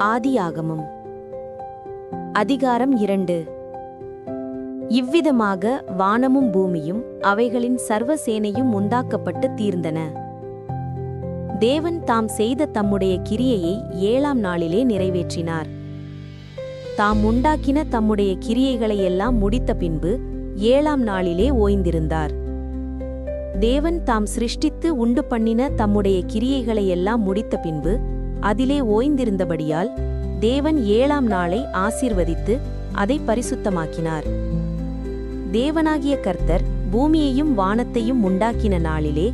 ஆதியாகமம் அதிகாரம் 2. இவ்விதமாக வானமும் பூமியும் அவைகளின் சர்வசேனையும் உண்டாக்கப்பட்டு தீர்ந்தன. தேவன் தாம் செய்த தம்முடைய கிரியையை 7ஆம் நாளிலே நிறைவேற்றினார். தாம் உண்டாக்கின தம்முடைய கிரியைகளையெல்லாம் முடித்த பின்பு 7ஆம் நாளிலே ஓய்ந்திருந்தார். தேவன் தாம் சிருஷ்டித்து உண்டு பண்ணின தம்முடைய கிரியைகளையெல்லாம் முடித்த பின்பு அதிலே ஓய்ந்திருந்தபடியால் தேவன் 7ஆம் நாளை ஆசீர்வதித்து அதை பரிசுத்தமாக்கினார். தேவனாகிய கர்த்தர் பூமியையும் வானத்தையும் உண்டாக்கின நாளிலே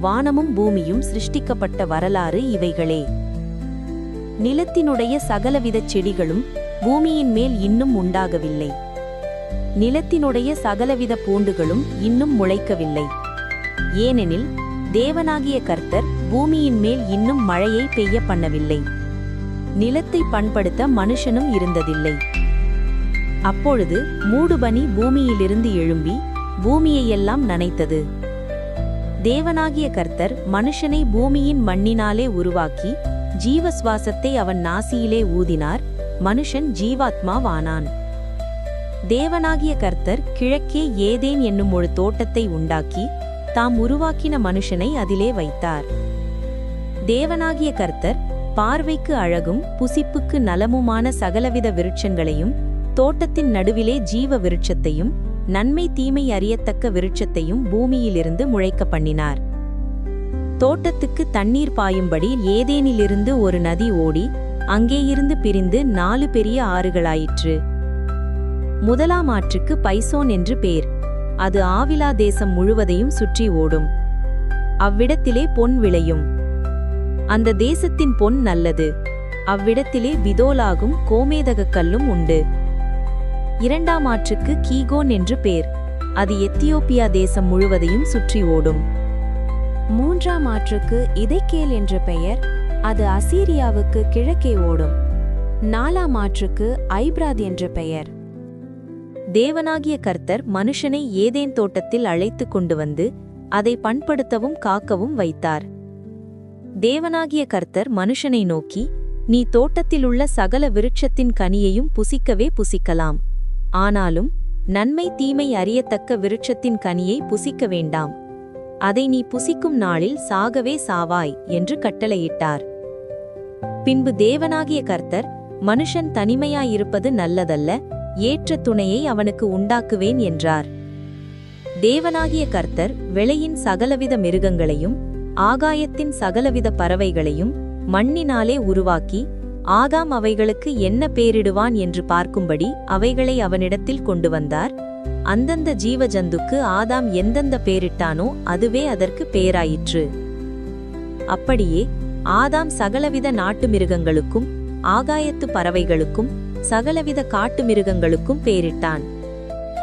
வானமும் பூமியும் சிருஷ்டிக்கப்பட்ட வரலாறு இவைகளே. நிலத்தினுடைய சகலவிதச் செடிகளும் பூமியின் மேல் இன்னும் உண்டாகவில்லை. நிலத்தினுடைய சகலவித பூண்டுகளும் இன்னும் முளைக்கவில்லை. ஏனெனில் தேவனாகிய கர்த்தர் பூமியின் மேல் இன்னும் மழையை பெய்ய பண்ணவில்லை. நிலத்தை பண்படுத்த மனுஷனும் இருந்ததில்லை. அப்பொழுது மூடுபனி பூமியிலிருந்து எழும்பி பூமியையெல்லாம் நனைத்தது. தேவனாகிய கர்த்தர் மனுஷனை பூமியின் மண்ணினாலே உருவாக்கி ஜீவசுவாசத்தை அவன் நாசியிலே ஊதினார். மனுஷன் ஜீவாத்மாவானான். தேவனாகிய கர்த்தர் கிழக்கே ஏதேன் என்னும் ஒரு தோட்டத்தை உண்டாக்கி தாம் உருவாக்கின மனுஷனை அதிலே வைத்தார். தேவனாகிய கர்த்தர் பார்வைக்கு அழகும் புசிப்புக்கு நலமுமான சகலவித விருட்சங்களையும் தோட்டத்தின் நடுவிலே ஜீவ விருட்சத்தையும் நன்மை தீமை அறியத்தக்க விருட்சத்தையும் பூமியிலிருந்து முளைக்க பண்ணினார். தோட்டத்துக்கு தண்ணீர் பாயும்படி ஏதேனிலிருந்து ஒரு நதி ஓடி அங்கேயிருந்து பிரிந்து 4 பெரிய ஆறுகளாயிற்று. முதலாம் ஆற்றுக்கு பைசோன் என்று பேர். அது ஆவிலா தேசம் முழுவதையும் சுற்றி ஓடும். அவ்விடத்திலே பொன் விளையும். அந்த தேசத்தின் பொன் நல்லது. அவ்விடத்திலே பிதோலாகும் கோமேதகக் கல்லும் உண்டு. 2ஆம் ஆற்றுக்கு கீகோன் என்று பேர். அது எத்தியோப்பியா தேசம் முழுவதையும் சுற்றி ஓடும். 3ஆம் ஆற்றுக்கு இதெக்கேல் என்ற பெயர். அது அசீரியாவுக்கு கிழக்கே ஓடும். 4ஆம் ஆற்றுக்கு ஐப்ராத் என்ற பெயர். தேவனாகிய கர்த்தர் மனுஷனை ஏதேன் தோட்டத்தில் அழைத்து கொண்டு வந்து அதை பண்படுத்தவும் காக்கவும் வைத்தார். தேவனாகிய கர்த்தர் மனுஷனை நோக்கி, நீ தோட்டத்திலுள்ள சகல விருட்சத்தின் கனியையும் புசிக்கவே புசிக்கலாம். ஆனாலும் நன்மை தீமை அறியத்தக்க விருட்சத்தின் கனியை புசிக்க வேண்டாம். அதை நீ புசிக்கும் நாளில் சாகவே சாவாய் என்று கட்டளையிட்டார். பின்பு தேவனாகிய கர்த்தர், மனுஷன் தனிமையாயிருப்பது நல்லதல்ல, ஏற்ற துணையை அவனுக்கு உண்டாக்குவேன் என்றார். தேவனாகிய கர்த்தர் வெளியின் சகலவித மிருகங்களையும் ஆகாயத்தின் சகலவித பறவைகளையும் மண்ணினாலே உருவாக்கி ஆதாம் அவைகளுக்கு என்ன பேரிடுவான் என்று பார்க்கும்படி அவைகளை அவனிடத்தில் கொண்டு வந்தார். அந்தந்த ஜீவஜந்துக்கு ஆதாம் எந்தெந்த பேரிட்டானோ அதுவே அதற்கு பேராயிற்று. அப்படியே ஆதாம் சகலவித நாட்டு மிருகங்களுக்கும் ஆகாயத்து பறவைகளுக்கும் சகலவித காட்டு மிருகங்களுக்கும் பேரிட்டான்.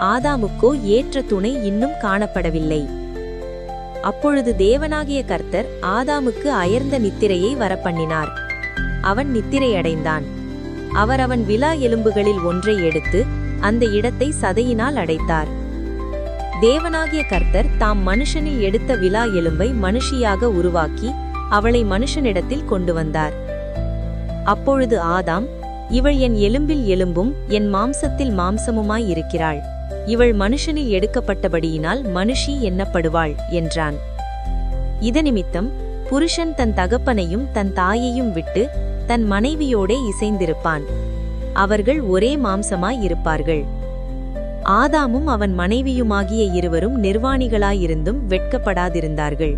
ஆதாமுக்கோ ஏற்ற துணை இன்னும் காணப்படவில்லை. அப்பொழுது தேவனாகிய கர்த்தர் ஆதாமுக்கு அயர்ந்த நித்திரையை வரப்பண்ணினார். அவன் நித்திரையடைந்தான். அவன் விலா எலும்புகளில் ஒன்றை எடுத்து அந்த இடத்தை சதையினால் அடைத்தார். தேவனாகிய கர்த்தர் தாம் மனுஷனில் எடுத்த விலா எலும்பை மனுஷியாக உருவாக்கி அவளை மனுஷனிடத்தில் கொண்டு வந்தார். அப்பொழுது ஆதாம், இவள் என் எலும்பில் எலும்பும் என் மாம்சத்தில் மாம்சமுமாய் இருக்கிறாள். இவள் மனுஷனில் எடுக்கப்பட்டபடியினால் மனுஷி எண்ணப்படுவாள் என்றான். இதனிமித்தம் புருஷன் தன் தகப்பனையும் தன் தாயையும் விட்டு தன் மனைவியோடே இசைந்திருப்பான். அவர்கள் ஒரே மாம்சமாய் இருப்பார்கள். ஆதாமும் அவன் மனைவியுமாகிய இருவரும் நிர்வாணிகளாயிருந்தும் வெட்கப்படாதிருந்தார்கள்.